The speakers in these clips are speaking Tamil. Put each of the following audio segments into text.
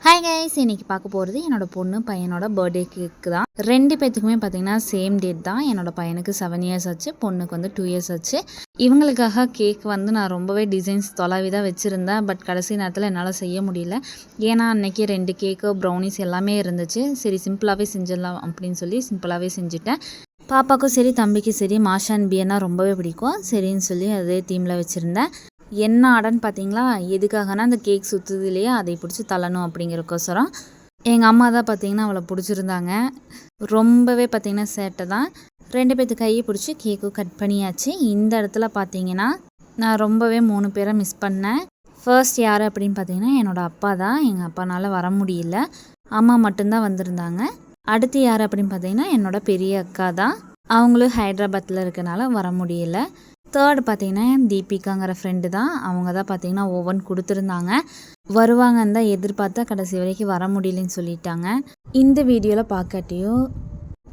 ஹாய் கைஸ், இன்றைக்கி பார்க்க போகிறது என்னோடய பொண்ணு பையனோட பர்த்டே கேக்கு தான். 2 பேத்துக்குமே பார்த்திங்கன்னா சேம் டேட் தான். என்னோடய பையனுக்கு 7 இயர்ஸ் ஆச்சு, பொண்ணுக்கு வந்து 2 இயர்ஸ் ஆச்சு. இவங்களுக்காக கேக் வந்து நான் ரொம்பவே டிசைன்ஸ் தொலைவி தான் வச்சுருந்தேன். பட் கடைசி நேரத்தில் என்னால் செய்ய முடியல. ஏன்னா அன்றைக்கி 2 கேக்கு, ப்ரௌனிஸ் எல்லாமே இருந்துச்சு. சரி சிம்பிளாகவே செஞ்சிடலாம் அப்படின்னு சொல்லி சிம்பிளாகவே செஞ்சுட்டேன். பாப்பாவுக்கும் சரி தம்பிக்கும் சரி மாஷா அண்ட் பியன்னா ரொம்பவே பிடிக்கும். சரின்னு சொல்லி அதே தீமில் வச்சுருந்தேன். என்ன ஆடன்னு பார்த்தீங்களா, எதுக்காகனா அந்த கேக் சுற்றுது இல்லையா, அதை பிடிச்சி தள்ளணும் அப்படிங்கிறக்கோசரம். எங்கள் அம்மா தான் பார்த்தீங்கன்னா அவளை பிடிச்சிருந்தாங்க. ரொம்பவே பார்த்திங்கன்னா சேட்டை தான். 2 பேர்த்து கையை பிடிச்சி கேக்கு கட் பண்ணியாச்சு. இந்த இடத்துல பார்த்தீங்கன்னா நான் ரொம்பவே 3 பேரை மிஸ் பண்ணேன். ஃபர்ஸ்ட் யார் அப்படின்னு பார்த்தீங்கன்னா என்னோடய அப்பா தான். எங்கள் அப்பானால் வர முடியல, அம்மா மட்டும்தான் வந்திருந்தாங்க. அடுத்து யார் அப்படின்னு பார்த்தீங்கன்னா என்னோட பெரிய அக்கா தான். அவங்களும் ஹைதராபாத்தில் இருக்கனால வர முடியல. தேர்டு பார்த்தீங்கன்னா தீபிகாங்கிற ஃப்ரெண்டு தான். அவங்க தான் பார்த்தீங்கன்னா ஓவன் கொடுத்துருந்தாங்க. வருவாங்கன்னு தான் எதிர்பார்த்தா கடைசி வரைக்கும் வர முடியலன்னு சொல்லிட்டாங்க. இந்த வீடியோவில் பார்க்காட்டியும்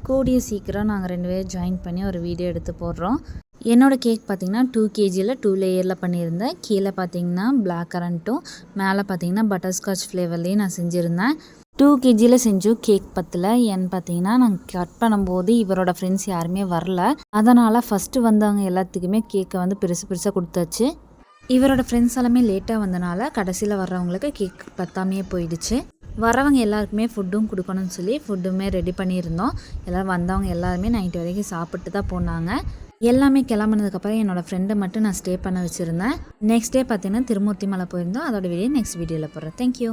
கூடிய சீக்கிரம் நாங்கள் 2 பேரும் ஜாயின் பண்ணி ஒரு வீடியோ எடுத்து போடுறோம். என்னோடய கேக் பார்த்திங்கன்னா 2 kgயில் 2 லேயரில் பண்ணியிருந்தேன். கீழே பார்த்திங்கன்னா பிளாக் கரண்ட்டும் மேலே பார்த்திங்கன்னா பட்டர்ஸ்காட்ச் ஃப்ளேவர்லேயும் நான் செஞ்சுருந்தேன். 2 kgயில் செஞ்சோம். கேக் பத்தில் ஏன்னு பார்த்தீங்கன்னா நாங்கள் கட் பண்ணும்போது இவரோட ஃப்ரெண்ட்ஸ் யாருமே வரல. அதனால் ஃபஸ்ட்டு வந்தவங்க எல்லாத்துக்குமே கேக்கை வந்து பெருசாக கொடுத்தாச்சு. இவரோட ஃப்ரெண்ட்ஸ் எல்லாமே லேட்டாக வந்தனால கடைசியில் வர்றவங்களுக்கு கேக் பத்தாமையே போயிடுச்சு. வரவங்க எல்லாருக்குமே ஃபுட்டும் கொடுக்கணும்னு சொல்லி ஃபுட்டுமே ரெடி பண்ணியிருந்தோம். எல்லோரும் வந்தவங்க எல்லாருமே நைட்டு வரைக்கும் சாப்பிட்டு தான் போனாங்க. எல்லாமே கிளம்புனதுக்கப்புறம் என்னோடய ஃப்ரெண்டை மட்டும் நான் ஸ்டே பண்ண வச்சுருந்தேன். நெக்ஸ்ட் டே பார்த்தீங்கன்னா திருமூர்த்தி மலை போயிருந்தோம். அதோட வீடியோ நெக்ஸ்ட் வீடியோவில் போடுறேன். தேங்க்யூ.